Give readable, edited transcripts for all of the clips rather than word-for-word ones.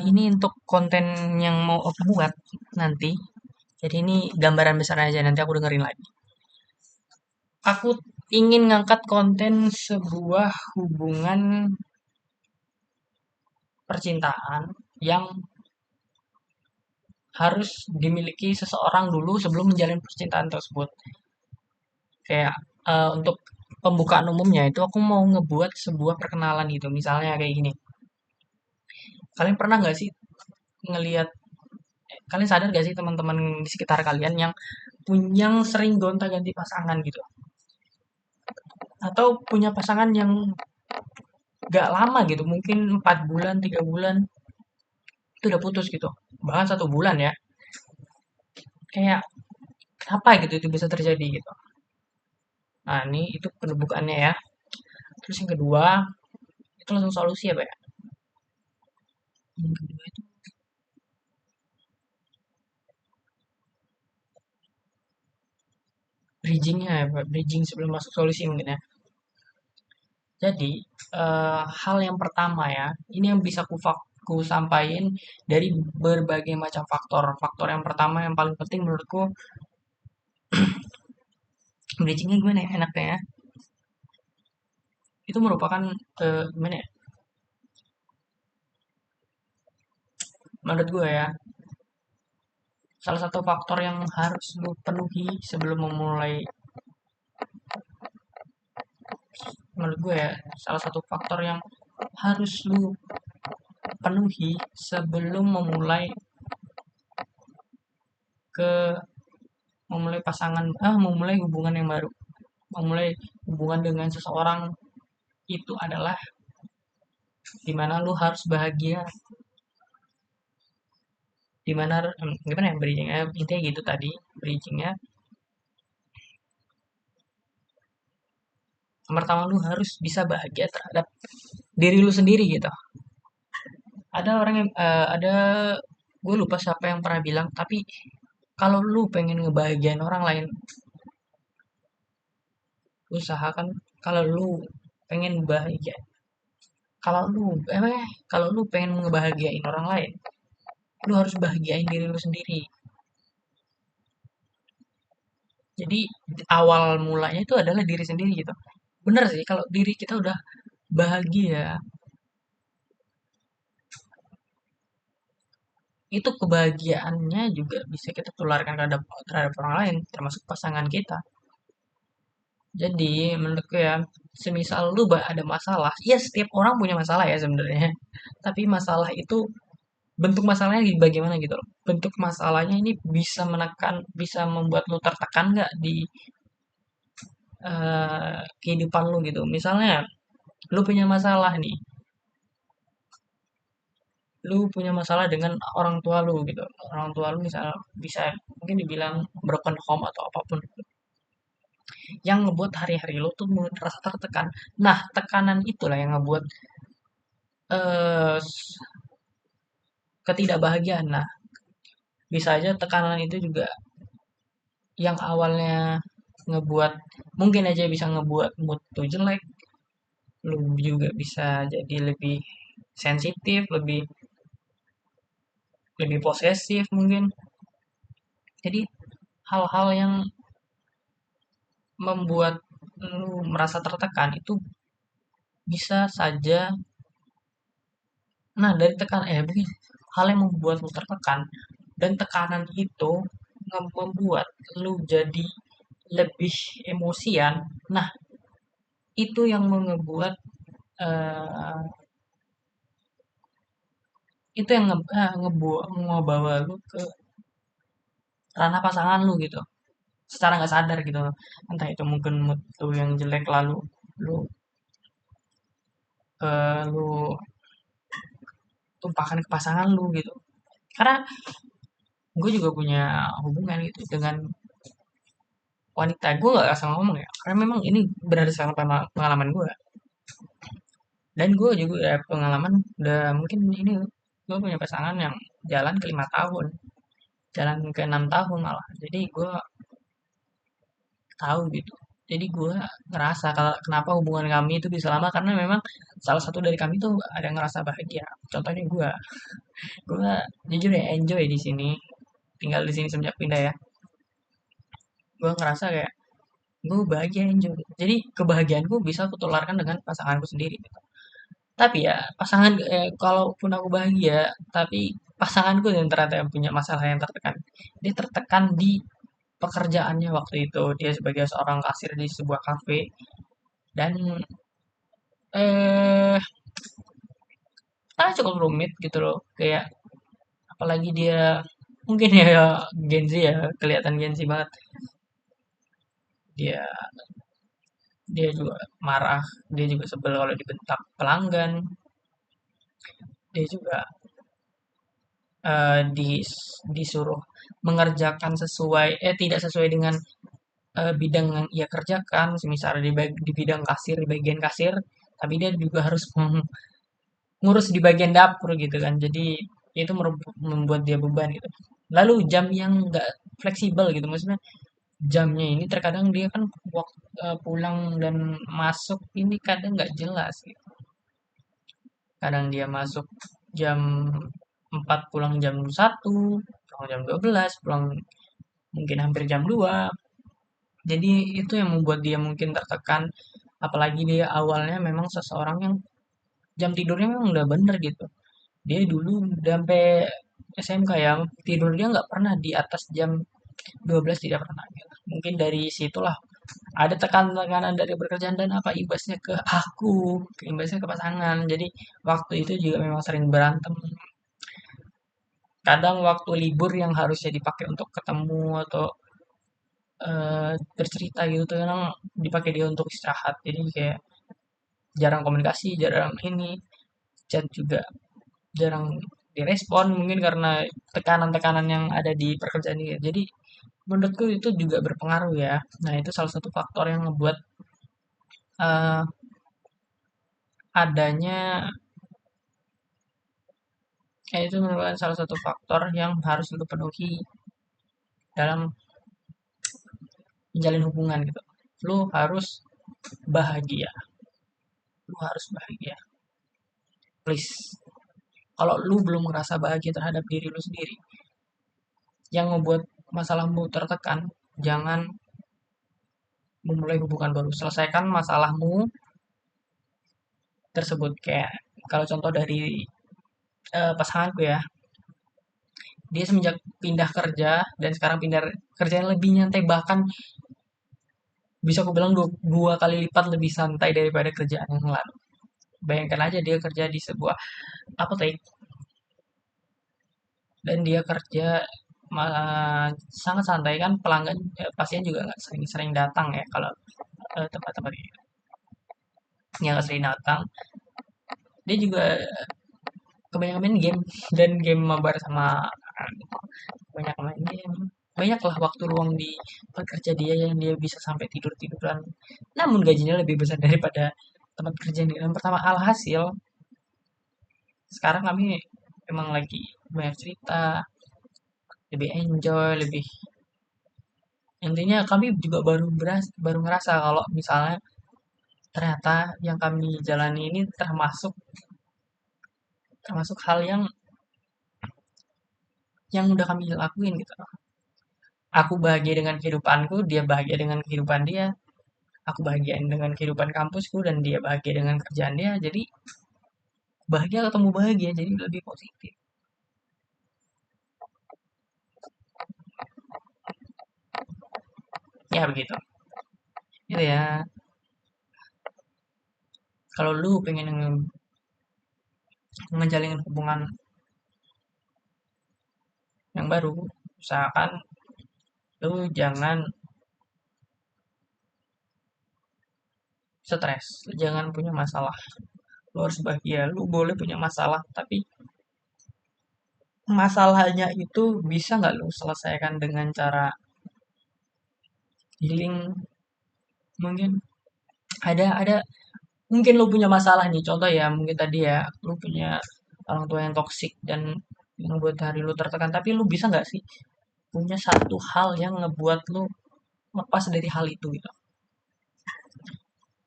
Ini untuk konten yang mau aku buat nanti. Jadi ini gambaran besar aja, nanti aku dengerin lagi. Aku ingin ngangkat konten sebuah hubungan percintaan yang harus dimiliki seseorang dulu sebelum menjalin percintaan tersebut. Kayak untuk pembukaan umumnya itu aku mau ngebuat sebuah perkenalan gitu. Misalnya kayak gini. Kalian pernah nggak sih ngelihat, kalian sadar gak sih teman-teman di sekitar kalian yang sering gonta-ganti pasangan gitu? Atau punya pasangan yang gak lama gitu, mungkin 4 bulan, 3 bulan, itu udah putus gitu. Bahkan 1 bulan ya. Kayak, kenapa gitu itu bisa terjadi gitu. Nah, ini itu pembukaannya ya. Terus yang kedua, itu langsung solusi ya, Pak ya. Yang kedua itu bridgingnya ya, Pak. Bridging sebelum masuk solusi mungkin ya. Jadi, hal yang pertama ya, ini yang bisa ku sampaikan dari berbagai macam faktor. Faktor yang pertama yang paling penting menurutku, bridgingnya gimana ya enaknya ya? Itu merupakan gimana ya? Menurut gue ya, salah satu faktor yang harus lu penuhi sebelum memulai, menurut gue ya, salah satu faktor yang harus lu penuhi sebelum ke memulai memulai hubungan yang baru, memulai hubungan dengan seseorang, itu adalah dimana lu harus bahagia, dimana gimana ya bridgingnya, intinya gitu tadi bridgingnya. Yang pertama lu harus bisa bahagia terhadap diri lu sendiri gitu. Ada orang yang ada, gue lupa siapa yang pernah bilang, tapi kalau lu pengen ngebahagiain orang lain, usahakan, kalau lu pengen bahagia, kalau lu kalau lu pengen ngebahagiain orang lain, lu harus bahagiain diri lu sendiri. Jadi awal mulanya itu adalah diri sendiri gitu. Bener sih, kalau diri kita udah bahagia, itu kebahagiaannya juga bisa kita tularkan terhadap orang lain, termasuk pasangan kita. Jadi menurutku ya, semisal lu ada masalah, ya setiap orang punya masalah ya sebenarnya. Tapi masalah itu, bentuk masalahnya bagaimana gitu loh. Bentuk masalahnya ini bisa bisa membuat lu tertekan nggak di kehidupan lu gitu. Misalnya, lu punya masalah nih, lu punya masalah dengan orang tua lu gitu. Orang tua lu misal bisa mungkin dibilang broken home atau apapun yang ngebuat hari-hari lu tuh merasa tertekan. Nah, tekanan itulah yang ngebuat eh ketidakbahagiaan. Nah, bisa aja tekanan itu juga yang awalnya ngebuat, mungkin aja bisa ngebuat mood tuh jelek, lu juga bisa jadi lebih sensitif, lebih lebih posesif mungkin. Jadi hal-hal yang membuat lu merasa tertekan itu bisa saja, nah dari begini, hal yang membuat lu tertekan dan tekanan itu membuat lu jadi lebih emosian. Nah, itu yang ngebuat eh, itu yang ngebawa lu ke ranah pasangan lu gitu. Secara nggak sadar gitu. Entah itu mungkin mood lu yang jelek lalu lu lu tumpahkan ke pasangan lu gitu. Karena gue juga punya hubungan gitu dengan wanita. Gue gak asal ngomong ya. Karena memang ini berdasarkan pengalaman gue. Dan gue juga ada pengalaman, udah mungkin ini, gue punya pasangan yang jalan ke 5 tahun. Jalan ke 6 tahun malah. Jadi gue tahu gitu. Jadi gue ngerasa kalau kenapa hubungan kami itu bisa lama karena memang salah satu dari kami tuh ada ngerasa bahagia. Contohnya gue jujur ya enjoy di sini, tinggal di sini semenjak pindah ya. Gue ngerasa kayak gue bahagia enjoy. Jadi kebahagiaanku bisa aku tularkan dengan pasanganku sendiri. Gitu. Tapi ya kalaupun aku bahagia, tapi pasanganku yang ternyata yang punya masalah yang tertekan. Dia tertekan di pekerjaannya waktu itu. Dia sebagai seorang kasir di sebuah kafe dan eh cukup rumit gitu loh. Kayak apalagi dia mungkin ya Gen Z ya, kelihatan Gen Z banget. Dia dia juga marah, dia juga sebel kalau dibentak pelanggan, dia juga disuruh mengerjakan tidak sesuai dengan bidang yang ia kerjakan, misalnya di bidang kasir, di bagian kasir, tapi dia juga harus ngurus di bagian dapur gitu kan. Jadi itu membuat dia beban gitu. Lalu jam yang nggak fleksibel gitu, maksudnya jamnya ini terkadang dia kan waktu pulang dan masuk ini kadang nggak jelas gitu. Kadang dia masuk jam 4 pulang jam 1, pulang jam 12, pulang mungkin hampir jam 2. Jadi itu yang membuat dia mungkin tertekan. Apalagi dia awalnya memang seseorang yang jam tidurnya memang udah bener gitu. Dia dulu udah sampai SMK ya, tidur dia nggak pernah di atas jam 12, tidak pernah gitu. Mungkin dari situlah ada tekanan dari pekerjaan dan apa imbasnya ke aku, imbasnya ke pasangan. Jadi waktu itu juga memang sering berantem. Kadang waktu libur yang harusnya dipakai untuk ketemu atau bercerita gitu tuh kadang dipakai dia untuk istirahat. Jadi kayak jarang komunikasi, jarang ini, chat juga jarang direspon mungkin karena tekanan-tekanan yang ada di pekerjaan dia. Jadi menurutku itu juga berpengaruh ya. Nah, itu salah satu faktor yang membuat eh, adanya itu merupakan salah satu faktor yang harus lu penuhi dalam menjalin hubungan gitu. Lu harus bahagia. Lu harus bahagia. Please. Kalau lu belum merasa bahagia terhadap diri lu sendiri, yang membuat masalahmu tertekan, jangan memulai hubungan baru. Selesaikan masalahmu tersebut. Kayak kalau contoh dari pasanganku ya, dia semenjak pindah kerja dan sekarang pindah kerja yang lebih nyantai, bahkan bisa aku bilang dua kali lipat lebih santai daripada kerjaan yang lalu. Bayangkan aja dia kerja di sebuah apotek dan dia kerja sangat santai kan pelanggan pasien juga nggak sering-sering datang ya kalau tempat-tempat ini yang nggak sering datang. Dia juga kebanyakan main game dan game mabar sama banyak main game. Banyaklah waktu luang di pekerja dia yang dia bisa sampai tidur-tiduran. Namun gajinya lebih besar daripada tempat kerja dia. Yang pertama alhasil sekarang kami memang lagi banyak cerita, lebih enjoy, lebih intinya kami juga baru ngerasa kalau misalnya ternyata yang kami jalani ini termasuk termasuk hal yang udah kami lakuin gitu. Aku bahagia dengan kehidupanku, dia bahagia dengan kehidupan dia. Aku bahagia dengan kehidupan kampusku dan dia bahagia dengan kerjaan dia. Jadi bahagia ketemu bahagia, jadi lebih positif. Ya begitu. Itu ya. Kalau lu pengen ngejalin hubungan yang baru, usahakan lu jangan stres, jangan punya masalah. Lu harus bahagia. Lu boleh punya masalah, tapi masalahnya itu bisa nggak lu selesaikan dengan cara healing? Mungkin ada mungkin lu punya masalah nih. Contoh ya, mungkin tadi ya, lu punya orang tua yang toksik dan membuat hari lu tertekan. Tapi lu bisa nggak sih punya satu hal yang ngebuat lu lepas dari hal itu gitu?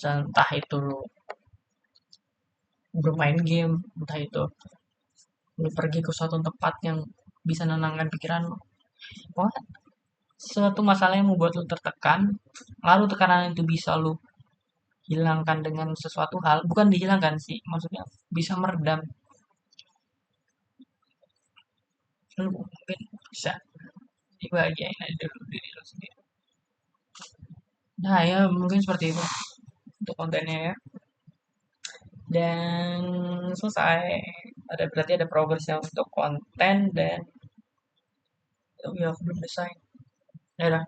Entah itu lu bermain game, entah itu lu pergi ke suatu tempat yang bisa menenangkan pikiran lu. Pokoknya suatu masalah yang membuat lu tertekan, lalu tekanan itu bisa lu hilangkan dengan sesuatu hal, bukan dihilangkan sih, maksudnya bisa meredam. Lu mungkin bisa dibahagiain aja dulu diri lu sendiri. Nah ya mungkin seperti itu untuk kontennya ya. Dan selesai. Ada berarti ada progresnya untuk konten dan oh ya aku belum desain. Ya udah.